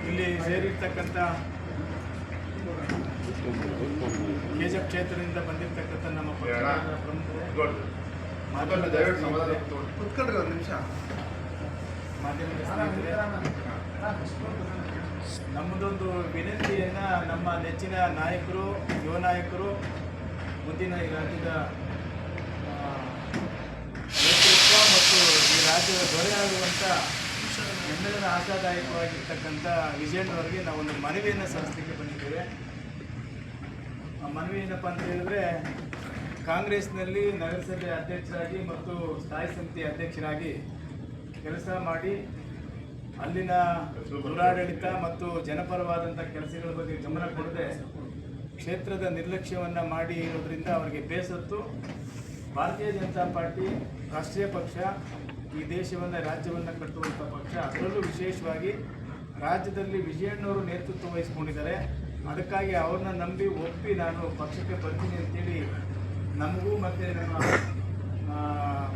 ಇಲ್ಲಿ ಸೇರಿರ್ತಕ್ಕಂಥ ಕೆಜಿಎಫ್ ಕ್ಷೇತ್ರದಿಂದ ಬಂದಿರತಕ್ಕಂಥ ನಮ್ಮ ಪ್ರಮುಖರು, ಮಾಧ್ಯಮದ ಸ್ನೇಹಿತರೆ, ನಮ್ಮದೊಂದು ವಿನಂತಿಯನ್ನ ನಮ್ಮ ನೆಚ್ಚಿನ ನಾಯಕರು, ಯುವ ನಾಯಕರು, ಮುಂದಿನ ಈ ರಾಜ್ಯದ ನೇತೃತ್ವ ಮತ್ತು ಈ ರಾಜ್ಯದ ದೊರೆಯಾಗುವಂಥ ಎಲ್ಲರ ಆಶಾದಾಯಕವಾಗಿರ್ತಕ್ಕಂಥ ವಿಜಯಣ್ಣವರಿಗೆ ನಾವು ಒಂದು ಮನವಿಯನ್ನು ಸಲ್ಲಿಸಲಿಕ್ಕೆ ಬಂದಿದ್ದೇವೆ. ಆ ಮನವಿ ಏನಪ್ಪ ಅಂತ ಹೇಳಿದ್ರೆ, ಕಾಂಗ್ರೆಸ್ನಲ್ಲಿ ನಗರಸಭೆ ಅಧ್ಯಕ್ಷರಾಗಿ ಮತ್ತು ಸ್ಥಾಯಿ ಸಮಿತಿ ಅಧ್ಯಕ್ಷರಾಗಿ ಕೆಲಸ ಮಾಡಿ ಅಲ್ಲಿನ ದುರಾಡಳಿತ ಮತ್ತು ಜನಪರವಾದಂಥ ಕೆಲಸಗಳ ಬಗ್ಗೆ ಗಮನ ಕೊಡದೆ ಕ್ಷೇತ್ರದ ನಿರ್ಲಕ್ಷ್ಯವನ್ನು ಮಾಡಿ ಇರೋದ್ರಿಂದ ಅವರಿಗೆ ಬೇಸತ್ತು ಭಾರತೀಯ ಜನತಾ ಪಾರ್ಟಿ ರಾಷ್ಟ್ರೀಯ ಪಕ್ಷ, ಈ ದೇಶವನ್ನು ರಾಜ್ಯವನ್ನು ಕಟ್ಟುವಂಥ ಪಕ್ಷ, ಅದರಲ್ಲೂ ವಿಶೇಷವಾಗಿ ರಾಜ್ಯದಲ್ಲಿ ವಿಜಯಣ್ಣವರು ನೇತೃತ್ವ ವಹಿಸ್ಕೊಂಡಿದ್ದಾರೆ. ಅದಕ್ಕಾಗಿ ಅವ್ರನ್ನ ನಂಬಿ ಒಪ್ಪಿ ನಾನು ಪಕ್ಷಕ್ಕೆ ಬರ್ತೀನಿ ಅಂತೇಳಿ ನಮಗೂ ಮತ್ತು ನಮ್ಮ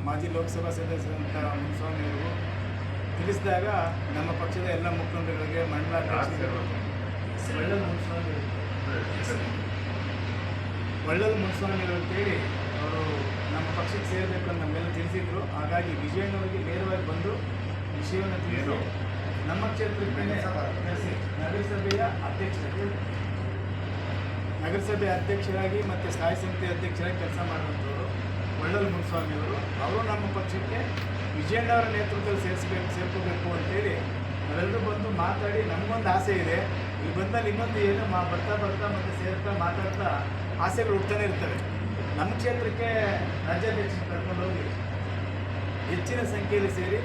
ಮಾಜಿ ಲೋಕಸಭಾ ಸದಸ್ಯರಂಥ ಮುನ್ಸ್ವಾಮಿಯವರು ತಿಳಿಸಿದಾಗ ನಮ್ಮ ಪಕ್ಷದ ಎಲ್ಲ ಮುಖಂಡರುಗಳಿಗೆ ಮಂಡಲಾಧ್ಯಕ್ಷರು ಒಳ್ಳದ ಮುನ್ಸ್ವಾಮಿಗಳು ಅಂತೇಳಿ ಅವರು ನಮ್ಮ ಪಕ್ಷಕ್ಕೆ ಸೇರಬೇಕು ಅಂತ ನಮ್ಮೆಲ್ಲ ತಿಳಿಸಿದ್ರು. ಹಾಗಾಗಿ ವಿಜಯಣ್ಣವರಿಗೆ ನೇರವಾಗಿ ಬಂದು ವಿಷಯವನ್ನು ತಿಳಿಸಿ ನಮ್ಮ ಕ್ಷೇತ್ರಕ್ಕೆ ನಗರಸಭೆ ಅಧ್ಯಕ್ಷರಾಗಿ ಮತ್ತು ಸ್ಥಾಯಿ ಸಮಿತಿ ಅಧ್ಯಕ್ಷರಾಗಿ ಕೆಲಸ ಮಾಡುವಂಥವರು ಒಳ್ಳಲ್ ಮುನ್ಸ್ವಾಮಿಯವರು. ಅವರು ನಮ್ಮ ಪಕ್ಷಕ್ಕೆ ವಿಜಯಣ್ಣವರ ನೇತೃತ್ವದಲ್ಲಿ ಸೇರ್ಕೋಬೇಕು ಅಂತೇಳಿ ನಾವೆಲ್ಲರೂ ಬಂದು ಮಾತಾಡಿ ನಮಗೊಂದು ಆಸೆ ಇದೆ. ಇಲ್ಲಿ ಬಂದಲ್ಲಿ ಇನ್ನೊಂದು ಏನು ಬರ್ತಾ ಮತ್ತು ಸೇರ್ತಾ ಮಾತಾಡ್ತಾ ಆಸೆಗಳು ಹುಡ್ತಾನೆ ಇರ್ತವೆ. ನಮ್ಮ ಕ್ಷೇತ್ರಕ್ಕೆ ರಾಜ್ಯಾಧ್ಯಕ್ಷರು ಕರ್ಕೊಂಡು ಹೋಗಿ ಹೆಚ್ಚಿನ ಸಂಖ್ಯೆಯಲ್ಲಿ ಸೇರಿ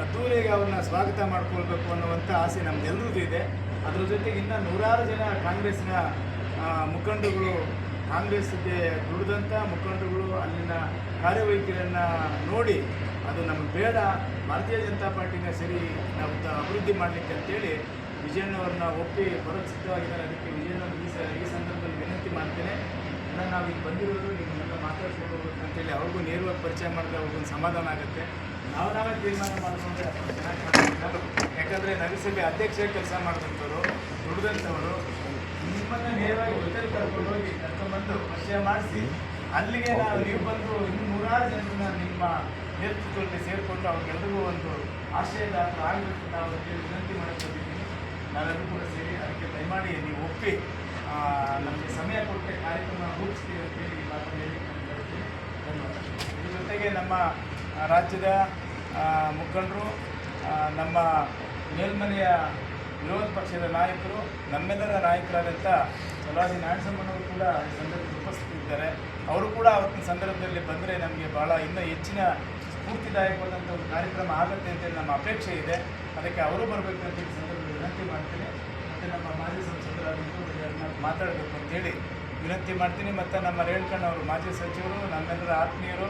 ಅದ್ದೂರಿಯಾಗಿ ಅವ್ರನ್ನ ಸ್ವಾಗತ ಮಾಡ್ಕೊಳ್ಬೇಕು ಅನ್ನುವಂಥ ಆಸೆ ನಮ್ಗೆಲ್ಲರಿಗೂ ಇದೆ. ಅದ್ರ ಜೊತೆಗೆ ಇನ್ನೂ ನೂರಾರು ಜನ ಕಾಂಗ್ರೆಸ್ನ ಮುಖಂಡರುಗಳು, ಕಾಂಗ್ರೆಸ್ಗೆ ದುಡಿದಂಥ ಮುಖಂಡರುಗಳು ಅಲ್ಲಿನ ಕಾರ್ಯವೈಖರಿಯನ್ನು ನೋಡಿ ಅದು ನಮಗೆ ಬೇಡ, ಭಾರತೀಯ ಜನತಾ ಪಾರ್ಟಿನ ಸರಿ ನಾವು ಅಭಿವೃದ್ಧಿ ಮಾಡಲಿಕ್ಕೆ ಅಂತೇಳಿ ವಿಜಯಣ್ಣವ್ರನ್ನ ಒಪ್ಪಿ ಬರೋಕ್ಕೆ ಸಿದ್ಧವಾಗಿದ್ದಾರೆ. ಅದಕ್ಕೆ ವಿಜಯಣ್ಣವ್ರಿಗೆ ಈ ಸಂದರ್ಭದಲ್ಲಿ ವಿನಂತಿ ಮಾಡ್ತೇನೆ, ನಾವು ಈಗ ಬಂದಿರೋದು ನಿಮ್ಮನ್ನೆಲ್ಲ ಮಾತಾಡ್ಸ್ಕೊಂಡು ಅಂತೇಳಿ ಅವ್ರಿಗೂ ನೇರವಾಗಿ ಪರಿಚಯ ಮಾಡಿದ್ರೆ ಅವ್ರಿಗೊಂದು ಸಮಾಧಾನ ಆಗುತ್ತೆ. ನಾವೇ ತೀರ್ಮಾನ ಮಾಡಿಕೊಂಡ್ರೆ ಚೆನ್ನಾಗಿ ಮಾಡ್ತಾರೆ. ಯಾಕಂದರೆ ನಗರಸಭೆ ಅಧ್ಯಕ್ಷರಾಗಿ ಕೆಲಸ ಮಾಡಿದಂಥವ್ರು, ದುಡಿದಂಥವರು, ನಿಮ್ಮನ್ನು ನೇರವಾಗಿ ಜೊತೆಲಿ ಕರ್ಕೊಂಡು ಹೋಗಿ ಕರ್ಕೊಂಡ್ಬಂದು ಪರಿಚಯ ಮಾಡಿಸಿ ಅಲ್ಲಿಗೆ ನೀವು ಬಂದು ಇನ್ನೂ ನೂರಾರು ಜನರನ್ನ ನಿಮ್ಮ ನೇತೃತ್ವದಲ್ಲಿ ಸೇರಿಕೊಂಡು ಅವ್ರಿಗೆಲ್ಲರಿಗೂ ಒಂದು ಆಶ್ರಯದಾತ ಆಗಬೇಕು ನಾವು ವಿನಂತಿ ಮಾಡಿಕೊಂಡಿದ್ದೀನಿ. ನಾವೆಲ್ಲರೂ ಕೂಡ ಸೇರಿ ಅದಕ್ಕೆ ದಯಮಾಡಿ ನೀವು ಒಪ್ಪಿ ನಮಗೆ ಸಮಯ ಕೊಟ್ಟರೆ ಕಾರ್ಯಕ್ರಮ ರೂಪಿಸ್ತೀವಿ ಅಂತೇಳಿ ಈ ಮಾತನ್ನು ಹೇಳಿ ನಾನು ಹೇಳ್ತೀನಿ. ಧನ್ಯವಾದ. ಇದ್ರ ಜೊತೆಗೆ ನಮ್ಮ ರಾಜ್ಯದ ಮುಖಂಡರು, ನಮ್ಮ ಮೇಲ್ಮನೆಯ ವಿರೋಧ ಪಕ್ಷದ ನಾಯಕರು, ನಮ್ಮೆಲ್ಲರ ನಾಯಕರಾದಂಥ ಚಲವಾದಿ ನಾರಾಯಣಸ್ವಾಮಿಯವರು ಕೂಡ ಈ ಸಂದರ್ಭದಲ್ಲಿ ಉಪಸ್ಥಿತಿದ್ದಾರೆ. ಅವರು ಕೂಡ ಅವತ್ತಿನ ಸಂದರ್ಭದಲ್ಲಿ ಬಂದರೆ ನಮಗೆ ಭಾಳ ಇನ್ನೂ ಹೆಚ್ಚಿನ ಸ್ಫೂರ್ತಿದಾಯಕವಾದಂಥ ಒಂದು ಕಾರ್ಯಕ್ರಮ ಆಗುತ್ತೆ ಅಂತೇಳಿ ನಮ್ಮ ಅಪೇಕ್ಷೆ ಇದೆ. ಅದಕ್ಕೆ ಅವರು ಬರಬೇಕು ಅಂತ ಈ ಸಂದರ್ಭದಲ್ಲಿ ವಿನಂತಿ ಮಾಡ್ತೀನಿ. ಮತ್ತು ನಮ್ಮ ಮಾಜಿ ಸಂಸದರಾದಂಥ ಮಾತಾಡಬೇಕು ಅಂತೇಳಿ ವಿನಂತಿ ಮಾಡ್ತೀನಿ. ಮತ್ತು ನಮ್ಮ ರೇಣುಕಣ್ಣವರು ಮಾಜಿ ಸಚಿವರು, ನಮ್ಮೆಲ್ಲರ ಆತ್ಮೀಯರು,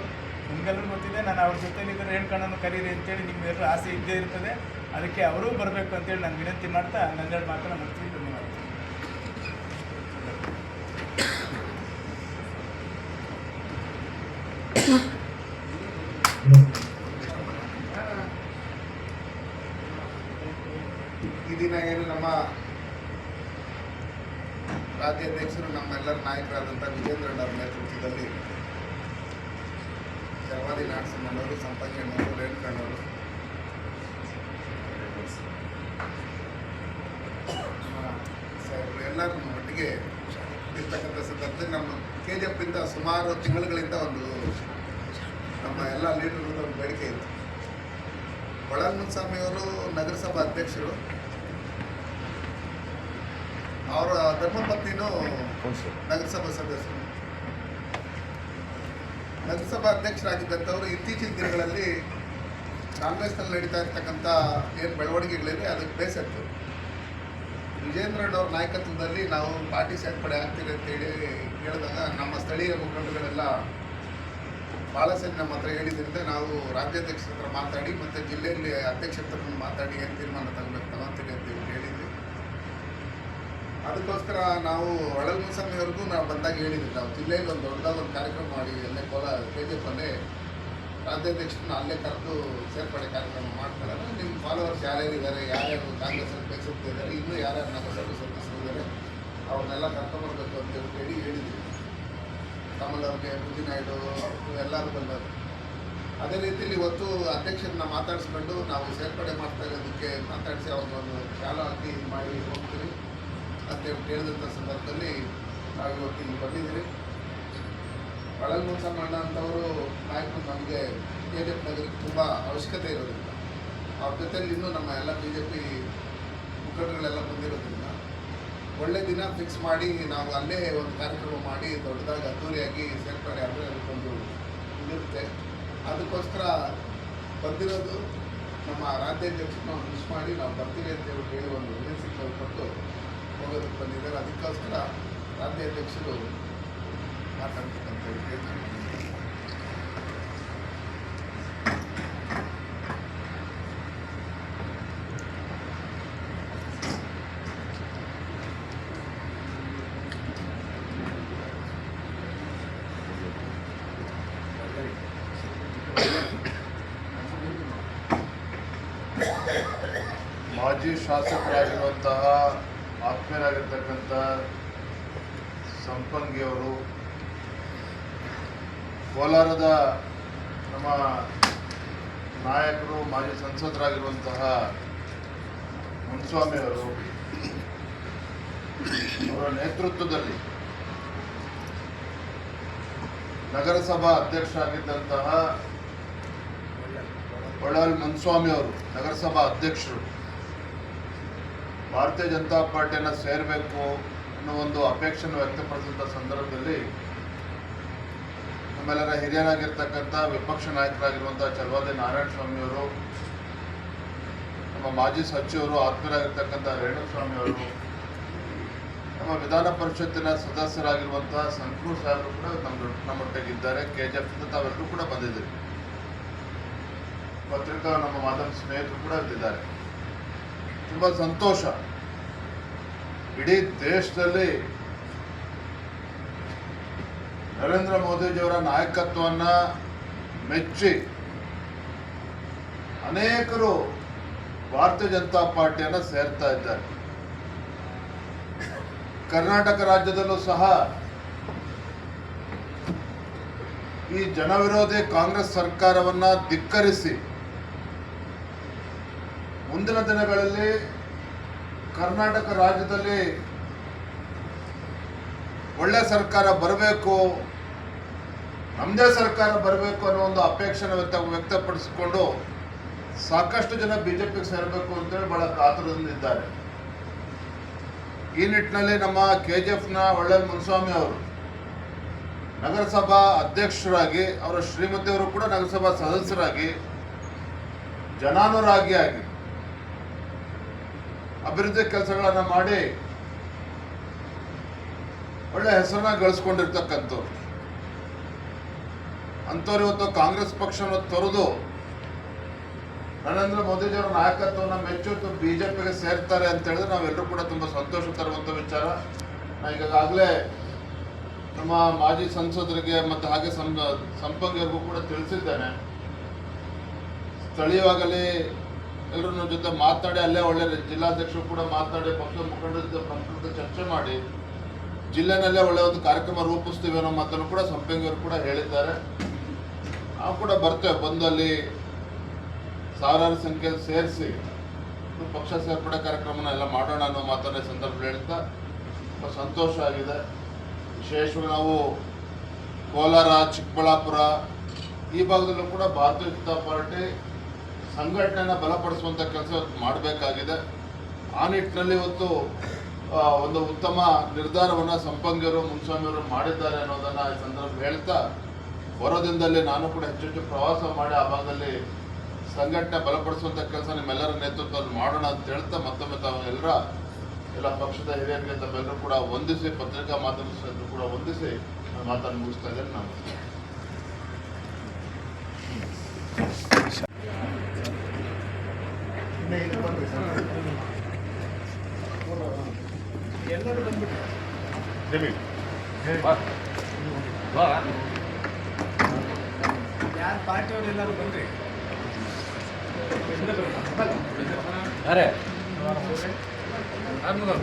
ನಿಮಗೆಲ್ಲರೂ ಗೊತ್ತಿದೆ. ನಾನು ಅವ್ರ ಜೊತೆಲಿದ್ದರೆ ರೇಣುಕಣ್ಣನ್ನು ಕರೀರಿ ಅಂತೇಳಿ ನಿಮ್ಮೆಲ್ಲರೂ ಆಸೆ ಇದ್ದೇ ಇರ್ತದೆ. ಅದಕ್ಕೆ ಅವರೂ ಬರಬೇಕು ಅಂತೇಳಿ ನಾನು ವಿನಂತಿ ಮಾಡ್ತಾ ನನ್ನೆರಡು ಮಾತನ್ನು ಮುಗಿಸ್ತೀನಿ. ಧನ್ಯವಾದ. ಈ ದಿನ ಏನು ನಮ್ಮ ರಾಜ್ಯಾಧ್ಯಕ್ಷರು, ನಮ್ಮೆಲ್ಲರ ನಾಯಕರಾದಂಥ ವಿಜೇಂದ್ರಣ್ಣವರ ನೇತೃತ್ವದಲ್ಲಿ ಚಲವಾದಿ ನಾರಾಯಣಸ್ವಾಮಿಯವರು, ಸಂಪಂಗಿಯಣ್ಣವರು, ರೇಣುಕಣ್ಣವರು, ಎಲ್ಲರೂ ಒಟ್ಟಿಗೆ ಇರ್ತಕ್ಕಂಥ ಸಂದರ್ಭದಲ್ಲಿ ನಮ್ಮ KGF ಇಂದ ಸುಮಾರು ತಿಂಗಳುಗಳಿಂದ ಒಂದು ನಮ್ಮ ಎಲ್ಲ ಲೀಡರ್ಗಳ ಒಂದು ಬೇಡಿಕೆ ಇತ್ತು. ಒಳ್ಳಲ್ ಮುನ್ಸ್ವಾಮಿಯವರು ನಗರಸಭಾ ಅಧ್ಯಕ್ಷರು, ಅವರ ಧರ್ಮಪತ್ನಿನೂ ನಗರಸಭಾ ಸದಸ್ಯರು. ನಗರಸಭಾ ಅಧ್ಯಕ್ಷರಾಗಿದ್ದಂಥವರು ಇತ್ತೀಚಿನ ದಿನಗಳಲ್ಲಿ ಕಾಂಗ್ರೆಸ್ನಲ್ಲಿ ನಡೀತಾ ಇರ್ತಕ್ಕಂಥ ಏನು ಬೆಳವಣಿಗೆಗಳಿದೆ ಅದಕ್ಕೆ ಬೇಸತ್ತು. ವಿಜೇಂದ್ರಣ್ಣವ್ರ ನಾಯಕತ್ವದಲ್ಲಿ ನಾವು ಪಾರ್ಟಿ ಸೇರ್ಪಡೆ ಆಗ್ತೀವಿ ಅಂತೇಳಿ ಹೇಳಿದಾಗ ನಮ್ಮ ಸ್ಥಳೀಯ ಮುಖಂಡರುಗಳೆಲ್ಲ ಭಾಳ ಸರಿ ನಮ್ಮ ಹತ್ರ ಹೇಳಿದ್ರಿಂದ ನಾವು ರಾಜ್ಯಾಧ್ಯಕ್ಷರ ಹತ್ರ ಮಾತಾಡಿ ಮತ್ತು ಜಿಲ್ಲೆಯಲ್ಲಿ ಅಧ್ಯಕ್ಷರ ಹತ್ರ ಮಾತಾಡಿ ಏನು ತೀರ್ಮಾನ ತಗೋಬೇಕು ತಗೊಂತೀವಿ ಅಂತೇಳಿ ಹೇಳಿದ್ವಿ. ಅದಕ್ಕೋಸ್ಕರ ನಾವು ಒಳಲ್ ಮುನ್ಸ್ವಾಮಿಯವ್ರಿಗೂ ನಾವು ಬಂದಾಗ ಹೇಳಿದ್ವಿ, ನಾವು ಜಿಲ್ಲೆಯಲ್ಲಿ ಒಂದು ದೊಡ್ಡದಾದ ಒಂದು ಕಾರ್ಯಕ್ರಮ ಮಾಡಿ ಅಲ್ಲೇ KGF ಅಲ್ಲೇ ರಾಜ್ಯಾಧ್ಯಕ್ಷರನ್ನ ಅಲ್ಲೇ ಕರೆದು ಸೇರ್ಪಡೆ ಕಾರ್ಯಕ್ರಮ ಮಾಡ್ತಾರೆ. ನಿಮ್ಮ ಫಾಲೋವರ್ಸ್ ಯಾರ್ಯಾರಿದ್ದಾರೆ, ಯಾರ್ಯಾರು ಕಾಂಗ್ರೆಸ್ಸಲ್ಲಿ ಬೇಸುತ್ತಿದ್ದಾರೆ, ಇನ್ನೂ ಯಾರ್ಯಾರು ನಗರಸಭೆ ಸದಸ್ಯರಿದ್ದಾರೆ ಅವ್ರನ್ನೆಲ್ಲ ಕರ್ಕೊಂಡ್ಬರ್ಬೇಕು ಅಂತ ಹೇಳಿದ್ವಿ. ಕಮಲ್ ಅವ್ರಿಗೆ, ನಾಯ್ಡು ಎಲ್ಲರೂ ಬಂದರು. ಅದೇ ರೀತಿಯಲ್ಲಿ ಇವತ್ತು ಅಧ್ಯಕ್ಷರನ್ನ ಮಾತಾಡಿಸ್ಕೊಂಡು ನಾವು ಸೇರ್ಪಡೆ ಮಾಡ್ತಾ ಇರೋದಕ್ಕೆ ಮಾತಾಡಿಸಿ ಅವ್ರಿಗೊಂದು ಶಾಲಾ ಹಾಕಿ ಮಾಡಿ ಹೋಗ್ತೀವಿ ಅಂತೇಳಿ ಹೇಳಿದಂಥ ಸಂದರ್ಭದಲ್ಲಿ ನಾವು ಇವತ್ತು ಇಲ್ಲಿ ಬಂದಿದ್ದೀವಿ. ಒಳಲ್ ಮುನ್ಸಮ್ಮಣ್ಣ ಅಂತವರು ನಾಯಕರು ನಮಗೆ KGF ನಗರಕ್ಕೆ ತುಂಬ ಅವಶ್ಯಕತೆ ಇರೋದ್ರಿಂದ ಅವ್ರ ಜೊತೆಯಲ್ಲಿ ಇನ್ನೂ ನಮ್ಮ ಎಲ್ಲ BJP ಮುಖಂಡರುಗಳೆಲ್ಲ ಬಂದಿರೋದ್ರಿಂದ ಒಳ್ಳೆ ದಿನ ಫಿಕ್ಸ್ ಮಾಡಿ ನಾವು ಅಲ್ಲೇ ಒಂದು ಕಾರ್ಯಕ್ರಮ ಮಾಡಿ ದೊಡ್ಡದಾಗಿ ಅದ್ದೂರಿಯಾಗಿ ಸೇರ್ಪಡೆ ಆದರೆ ಅದಕ್ಕೊಂದು ಇದಿರುತ್ತೆ. ಅದಕ್ಕೋಸ್ಕರ ಬಂದಿರೋದು ನಮ್ಮ ರಾಜ್ಯಾಧ್ಯಕ್ಷರನ್ನ ನಾವು ಮಿಸ್ ಮಾಡಿ ನಾವು ಬರ್ತೀವಿ ಅಂತ ಹೇಳಿ ಒಂದು ಮೆಸೇಜ್ ಕೊಟ್ಟು ಹೋಗೋದಕ್ಕೆ ಬಂದಿದ್ದಾರೆ. ಅದಕ್ಕೋಸ್ಕರ ರಾಜ್ಯಾಧ್ಯಕ್ಷರು ಮಾತಾಡ್ಬೇಕಂತ ಹೇಳ್ತಾರೆ. ಮಾಜಿ ಶಾಸಕರಾಗಿರುವಂತಹ ಆತ್ಮೀಯರಾಗಿರ್ತಕ್ಕಂಥ ಸಂಪಂಗಿಯವರು, ಕೋಲಾರದ ನಮ್ಮ ನಾಯಕರು, ಮಾಜಿ ಸಂಸದರಾಗಿರುವಂತಹ ಮುನ್ಸ್ವಾಮಿಯವರು ಅವರ ನೇತೃತ್ವದಲ್ಲಿ ನಗರಸಭಾ ಅಧ್ಯಕ್ಷರಾಗಿದ್ದಂತಹ ಒಳಲ್ ಮುನ್ಸ್ವಾಮಿಯವರು ನಗರಸಭಾ ಅಧ್ಯಕ್ಷರು ಭಾರತೀಯ ಜನತಾ ಪಾರ್ಟಿಯನ್ನು ಸೇರಬೇಕು ಅನ್ನೋ ಒಂದು ಅಪೇಕ್ಷೆಯನ್ನು ವ್ಯಕ್ತಪಡಿಸಿದ ಸಂದರ್ಭದಲ್ಲಿ ನಮ್ಮೆಲ್ಲರ ಹಿರಿಯರಾಗಿರ್ತಕ್ಕಂಥ ವಿಪಕ್ಷ ನಾಯಕರಾಗಿರುವಂಥ ಚಲವಾದಿ ನಾರಾಯಣ ಸ್ವಾಮಿಯವರು, ನಮ್ಮ ಮಾಜಿ ಸಚಿವರು ಆತ್ಮೀಯರಾಗಿರ್ತಕ್ಕಂಥ ರೇಣುಸ್ವಾಮಿಯವರು, ನಮ್ಮ ವಿಧಾನ ಪರಿಷತ್ತಿನ ಸದಸ್ಯರಾಗಿರುವಂಥ ಸಂಕ್ರೂ ಸಾಹೇಬರು ಕೂಡ ನಮ್ಮೊಟ್ಟಿಗಿದ್ದಾರೆ. KGF ತಾವೆಲ್ಲರೂ ಕೂಡ ಬಂದಿದ್ದೀರಿ. ಪತ್ರಿಕಾ ನಮ್ಮ ಮಾಧ್ಯಮ ಸ್ನೇಹಿತರು ಕೂಡ ಇದ್ದಾರೆ. ತುಂಬ ಸಂತೋಷ. ಇಡೀ ದೇಶದಲ್ಲಿ ನರೇಂದ್ರ ಮೋದಿಜಿಯವರ ನಾಯಕತ್ವವನ್ನು ಮೆಚ್ಚಿ ಅನೇಕರು ಭಾರತೀಯ ಜನತಾ ಪಾರ್ಟಿಯನ್ನು ಸೇರ್ತಾ ಇದ್ದಾರೆ. ಕರ್ನಾಟಕ ರಾಜ್ಯದಲ್ಲೂ ಸಹ ಈ ಜನವಿರೋಧಿ ಕಾಂಗ್ರೆಸ್ ಸರ್ಕಾರವನ್ನು ಧಿಕ್ಕರಿಸಿ ಮುಂದಿನ ದಿನಗಳಲ್ಲಿ ಕರ್ನಾಟಕ ರಾಜ್ಯದಲ್ಲಿ ಒಳ್ಳೆ ಸರ್ಕಾರ ಬರಬೇಕು, ನಮ್ಮದೇ ಸರ್ಕಾರ ಬರಬೇಕು ಅನ್ನೋ ಒಂದು ಅಪೇಕ್ಷೆನ ವ್ಯಕ್ತಪಡಿಸಿಕೊಂಡು ಸಾಕಷ್ಟು ಜನ BJPಗೆ ಸೇರಬೇಕು ಅಂತೇಳಿ ಬಹಳ ಕಾತುರದಿಂದ ಇದ್ದಾರೆ. ಈ ನಿಟ್ಟಿನಲ್ಲಿ ನಮ್ಮ KGFನ ಒಳಲ್ ಮುನ್ಸ್ವಾಮಿ ಅವರು ನಗರಸಭಾ ಅಧ್ಯಕ್ಷರಾಗಿ, ಅವರ ಶ್ರೀಮತಿಯವರು ಕೂಡ ನಗರಸಭಾ ಸದಸ್ಯರಾಗಿ, ಜನಾನುರಾಗಿಯಾಗಿ ಅಭಿವೃದ್ಧಿ ಕೆಲಸಗಳನ್ನು ಮಾಡಿ ಒಳ್ಳೆ ಹೆಸರನ್ನ ಗಳಿಸ್ಕೊಂಡಿರ್ತಕ್ಕಂಥವ್ರು ಅಂಥವ್ರು ಇವತ್ತು ಕಾಂಗ್ರೆಸ್ ಪಕ್ಷವನ್ನು ತೊರೆದು ನರೇಂದ್ರ ಮೋದಿಜಿಯವರ ನಾಯಕತ್ವವನ್ನು ಮೆಚ್ಚು BJPಗೆ ಸೇರ್ತಾರೆ ಅಂತ ಹೇಳಿದ್ರೆ ನಾವೆಲ್ಲರೂ ಕೂಡ ತುಂಬ ಸಂತೋಷ ತರುವಂಥ ವಿಚಾರ. ನಾನು ಈಗಾಗಲೇ ನಮ್ಮ ಮಾಜಿ ಸಂಸದರಿಗೆ ಮತ್ತು ಹಾಗೆ ಸಂಪಂಗಿಯರಿಗೂ ಕೂಡ ತಿಳಿಸಿದ್ದೇನೆ. ಸ್ಥಳೀಯವಾಗಲಿ ಎಲ್ಲರ ಜೊತೆ ಮಾತನಾಡಿ, ಅಲ್ಲೇ ಒಳ್ಳೆ ಜಿಲ್ಲಾಧ್ಯಕ್ಷರು ಕೂಡ ಮಾತನಾಡಿ, ಪಕ್ಷದ ಮುಖಂಡರ ಜೊತೆ ಚರ್ಚೆ ಮಾಡಿ ಜಿಲ್ಲೆನಲ್ಲೇ ಒಳ್ಳೆ ಒಂದು ಕಾರ್ಯಕ್ರಮ ರೂಪಿಸ್ತೀವಿ ಅನ್ನೋ ಮಾತನ್ನು ಕೂಡ ಸಂಪಂಗಿಯವರು ಕೂಡ ಹೇಳಿದ್ದಾರೆ. ನಾವು ಕೂಡ ಬರ್ತೇವೆ, ಬಂದಲ್ಲಿ ಸಾವಿರಾರು ಸಂಖ್ಯೆಯಲ್ಲಿ ಸೇರಿಸಿ ಪಕ್ಷ ಸೇರ್ಪಡೆ ಕಾರ್ಯಕ್ರಮನ ಎಲ್ಲ ಮಾಡೋಣ ಅನ್ನೋ ಮಾತನ್ನ ಸಂದರ್ಭದಲ್ಲಿ ಹೇಳ್ತಾ ತುಂಬ ಸಂತೋಷ ಆಗಿದೆ. ವಿಶೇಷವಾಗಿ ನಾವು ಕೋಲಾರ, ಚಿಕ್ಕಬಳ್ಳಾಪುರ ಈ ಭಾಗದಲ್ಲೂ ಕೂಡ ಭಾರತೀಯ ಜನತಾ ಪಾರ್ಟಿ ಸಂಘಟನೆಯನ್ನು ಬಲಪಡಿಸುವಂಥ ಕೆಲಸ ಮಾಡಬೇಕಾಗಿದೆ. ಆ ನಿಟ್ಟಿನಲ್ಲಿ ಇವತ್ತು ಒಂದು ಉತ್ತಮ ನಿರ್ಧಾರವನ್ನು ಸಂಪಂಗಿಯವರು, ಮುನ್ಸ್ವಾಮಿಯವರು ಮಾಡಿದ್ದಾರೆ ಅನ್ನೋದನ್ನು ಈ ಸಂದರ್ಭ ಹೇಳ್ತಾ, ಬರೋ ದಿನದಲ್ಲಿ ನಾನು ಕೂಡ ಹೆಚ್ಚೆಚ್ಚು ಪ್ರವಾಸ ಮಾಡಿ ಆ ಭಾಗದಲ್ಲಿ ಸಂಘಟನೆ ಬಲಪಡಿಸುವಂಥ ಕೆಲಸ ನಿಮ್ಮೆಲ್ಲರ ನೇತೃತ್ವದಲ್ಲಿ ಮಾಡೋಣ ಅಂತ ಹೇಳ್ತಾ ಮತ್ತೊಮ್ಮೆ ತಾವು ಎಲ್ಲ ಪಕ್ಷದ ಹಿರಿಯರಿಗೆ ತಮ್ಮೆಲ್ಲರೂ ಕೂಡ ವಂದಿಸಿ, ಪತ್ರಿಕಾ ಮಾಧ್ಯಮದಲ್ಲೂ ಕೂಡ ವಂದಿಸಿ ಮಾತನ್ನು ಮುಗಿಸ್ತಾ ಇದ್ದೇನೆ. ನಮಸ್ಕಾರ. ಎಲ್ಲರೂ ಬಂದ್ಬಿಟ್ಟು ಯಾರು ಪಾರ್ಟಿಯವರು ಎಲ್ಲರೂ ಬಂದ್ರಿ ಅದೇ ಅಲ್ವಾ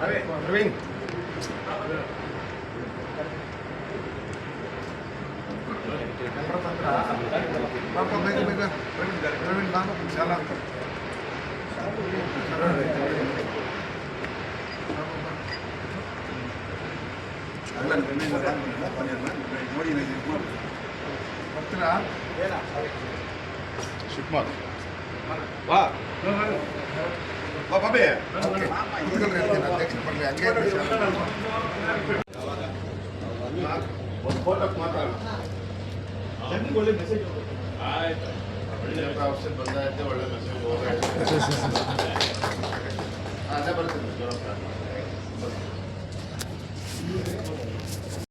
ಅದೇ ಪ್ರವೀಣ್ ಪಾಪ ಬೇಗ ಬೇಗ ಪ್ರವೀಣ್ ಬಾ ಶಾಲಾ ಅಂತ ಬರ್ತೀರಾ ಶಿವಕುಮಾರ್ ಬಾಬೇ ಅಧ್ಯಕ್ಷರು ಬರಲಿ ಹಂಗೆ ಒಂದು ಫೋಟೋಕ್ಕೆ ಮಾತಾಡ ಒಳ್ಳೆ ಮೆಸೇಜ್ ಒಳ್ಳೆ ಆಪ್ಷನ್ ಬಂದಾಯ್ತು ಒಳ್ಳೆ ಮೆಸೇಜ್ ಅದೇ ಬರ್ತೀನಿ